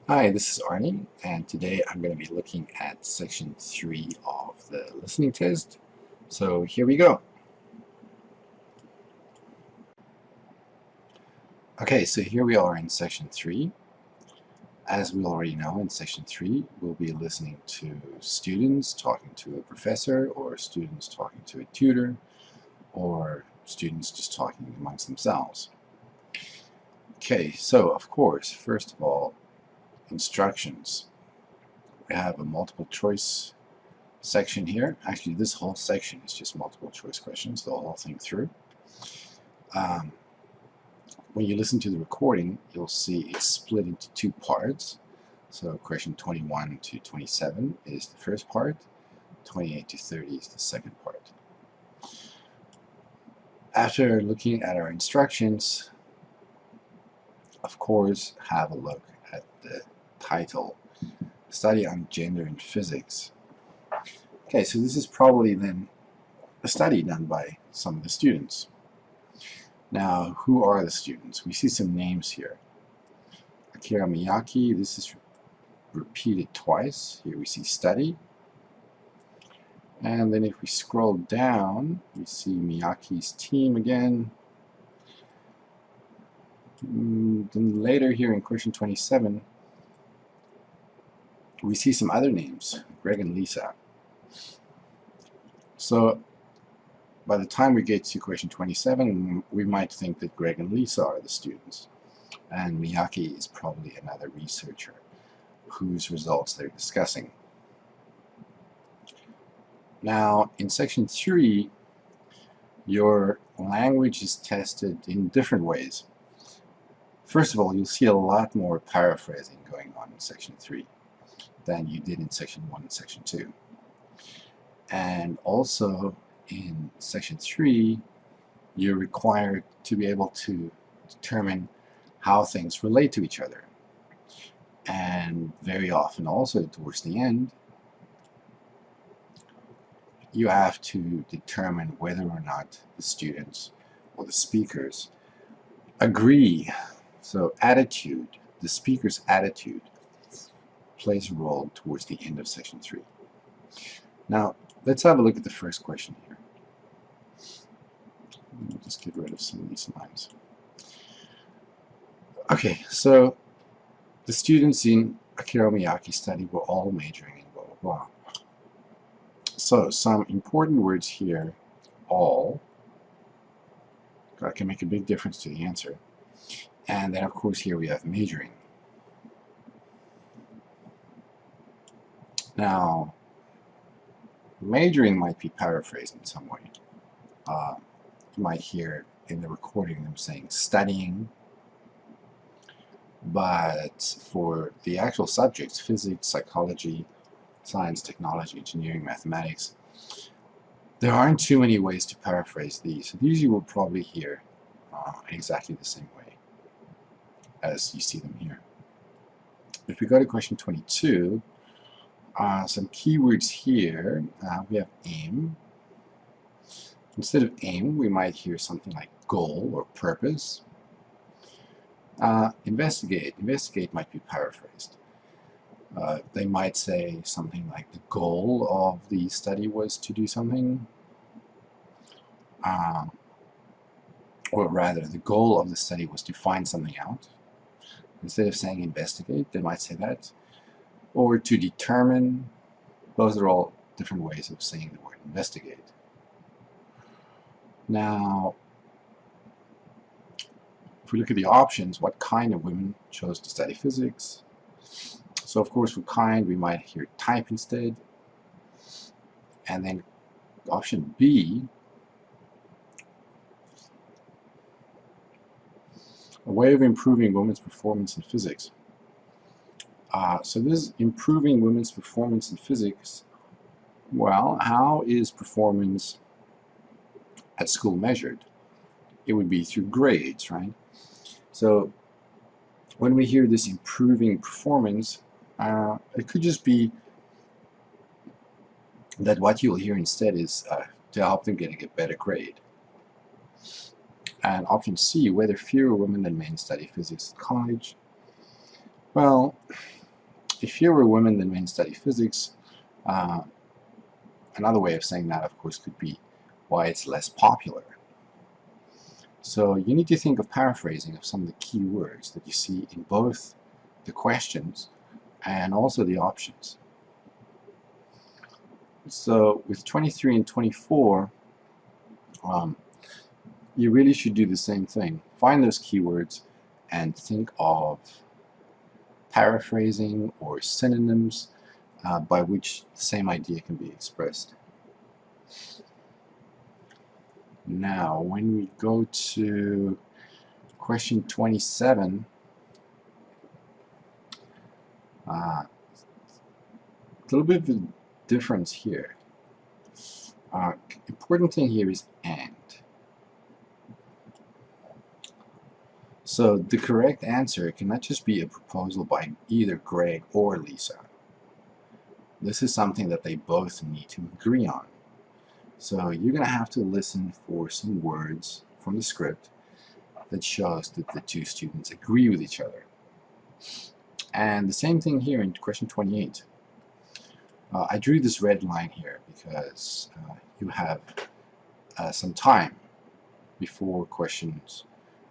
Hi, this is Arnie, and today I'm going to be looking at section 3 of the listening test. So here we go. Okay, so here we are in section 3. As we already know, in section 3, we'll be listening to students talking to a professor, or students talking to a tutor, or students just talking amongst themselves. Okay, so of course, first of all, instructions. We have a multiple choice section here. Actually, this whole section is just multiple choice questions, the whole thing through. Um, when you listen to the recording, you'll see it's split into two parts. So question 21 to 27 is the first part, 28 to 30 is the second part. After looking at our instructions, of course, have a look at the title, Study on Gender in Physics. Okay, so this is probably then a study done by some of the students. Now, who are the students? We see some names here. Akira Miyake, this is repeated twice. Here we see study. And then if we scroll down, we see Miyake's team again. Then later here in question 27, we see some other names, Greg and Lisa. So by the time we get to question 27, we might think that Greg and Lisa are the students. And Miyake is probably another researcher whose results they're discussing. Now, in section 3, your language is tested in different ways. First of all, you'll see a lot more paraphrasing going on in section 3 than you did in section 1 and section 2. And also in section 3, you're required to be able to determine how things relate to each other. And very often also towards the end, you have to determine whether or not the students or the speakers agree. So attitude, the speaker's attitude, plays a role towards the end of section 3. Now, let's have a look at the first question here. Let me just get rid of some of these lines. Okay, so the students in Akira Miyake's study were all majoring in blah, blah, blah. So some important words here, all, that can make a big difference to the answer. And then, of course, here we have majoring. Now, majoring might be paraphrased in some way. You might hear in the recording them saying studying, but for the actual subjects, physics, psychology, science, technology, engineering, mathematics, there aren't too many ways to paraphrase these. So these you will probably hear exactly the same way as you see them here. If we go to question 22, some keywords here, we have aim. Instead of aim, we might hear something like goal or purpose. Investigate. Investigate might be paraphrased. They might say something like the goal of the study was to do something. Or rather, the goal of the study was to find something out. Instead of saying investigate, they might say that. Or to determine. Those are all different ways of saying the word investigate. Now, if we look at the options, what kind of women chose to study physics? So of course for kind we might hear type instead. And then option B, a way of improving women's performance in physics. So this is improving women's performance in physics. Well, how is performance at school measured? It would be through grades, right? So when we hear this improving performance, it could just be that what you'll hear instead is to help them get a better grade. And option C, whether fewer women than men study physics at college. Well, if fewer women than men study physics, uh, another way of saying that, of course, could be why it's less popular. So you need to think of paraphrasing of some of the key words that you see in both the questions and also the options. So with 23 and 24, you really should do the same thing. Find those keywords and think of paraphrasing or synonyms by which the same idea can be expressed. Now, when we go to question 27, a little bit of a difference here. Important thing here is and. So the correct answer cannot just be a proposal by either Greg or Lisa. This is something that they both need to agree on. So you're going to have to listen for some words from the script that shows that the two students agree with each other. And the same thing here in question 28. I drew this red line here because you have some time before questions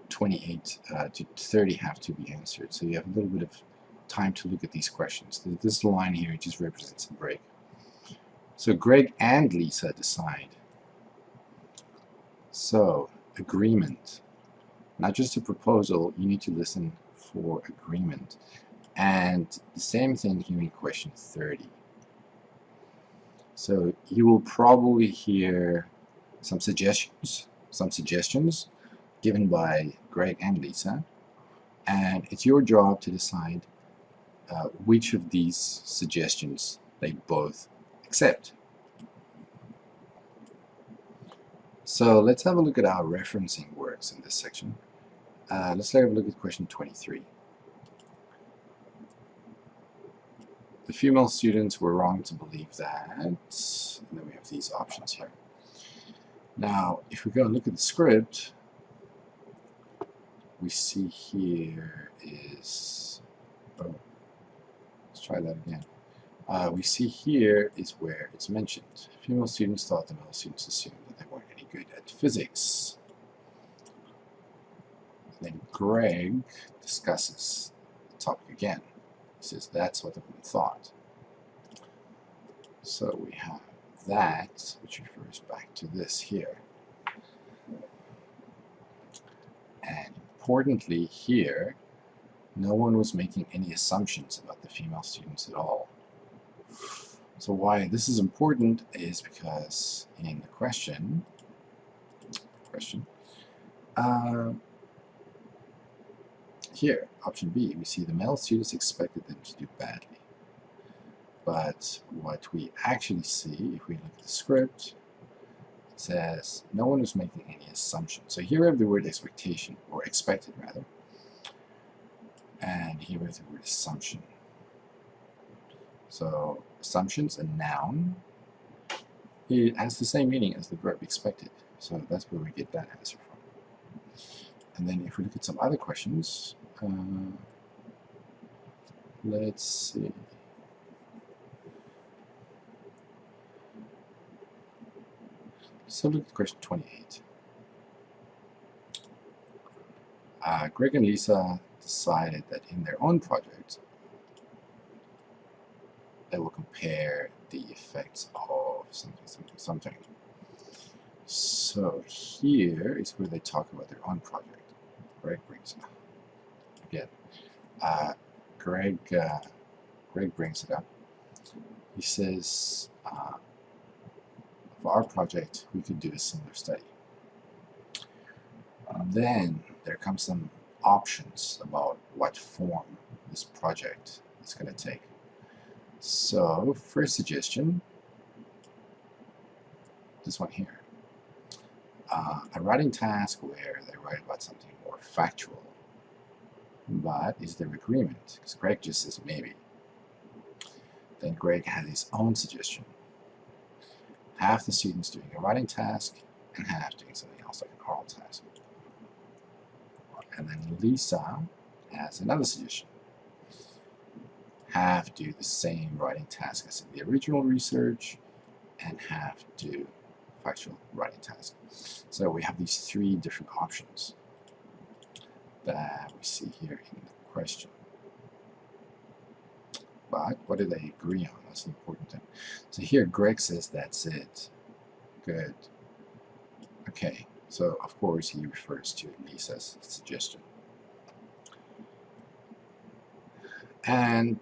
28 to 30 have to be answered. So you have a little bit of time to look at these questions. This line here just represents a break. So Greg and Lisa decide. So agreement, not just a proposal, you need to listen for agreement. And the same thing here in question 30. So you will probably hear some suggestions given by Greg and Lisa, and it's your job to decide which of these suggestions they both accept. So let's have a look at how referencing works in this section. Let's have a look at question 23. The female students were wrong to believe that, and then we have these options here. Now, if we go and look at the script, we see here is, let's try that again. We see here is where it's mentioned. Female students thought the male students assumed that they weren't any good at physics. Then Greg discusses the topic again. He says that's what the woman thought. So we have that, which refers back to this here. And importantly here, no one was making any assumptions about the female students at all. So why this is important is because in the question, here, option B, we see the male students expected them to do badly. But what we actually see, if we look at the script, it says no one was making any assumptions. So here we have the word expectation, or expected rather. And here we have the word assumption. So assumptions, a noun, it has the same meaning as the verb expected. So that's where we get that answer from. And then if we look at some other questions, let's see. So look at question 28. Greg and Lisa decided that in their own project, they will compare the effects of something. So here is where they talk about their own project. Greg brings it up. Again, Greg brings it up. He says, for our project, we could do a similar study. Then there comes some options about what form this project is going to take. So, first suggestion, this one here. A writing task where they write about something more factual. But is there agreement? Because Greg just says maybe. Then Greg has his own suggestion. Half the students doing a writing task and half doing something else like an oral task. And then Lisa has another suggestion. half do the same writing task as in the original research, and half do factual writing task. So we have these three different options that we see here in the question. But what do they agree on? That's the important thing. So here Greg says that's it. Good. Okay, so of course he refers to Lisa's suggestion. And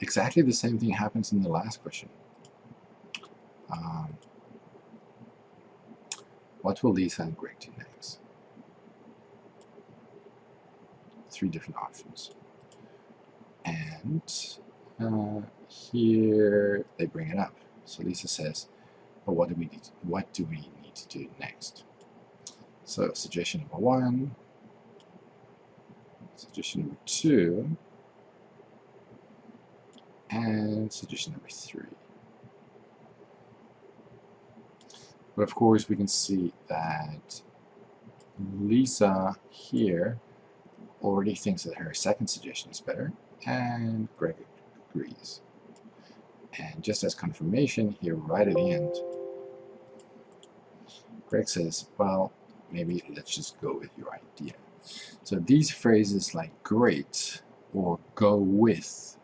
exactly the same thing happens in the last question. What will Lisa and Greg do next? Three different options. And here they bring it up. So Lisa says, well, what do we need to do next? So suggestion number 1, suggestion number 2, and suggestion number 3. But of course we can see that Lisa here already thinks that her second suggestion is better, and Greg agrees. And just as confirmation here right at the end, Greg says, well, maybe let's just go with your idea. So these phrases like great or go with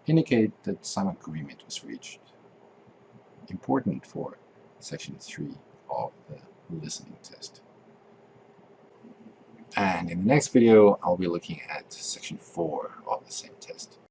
indicate that some agreement was reached. Important for section 3 of the listening test. And in the next video, I'll be looking at section 4 of the same test.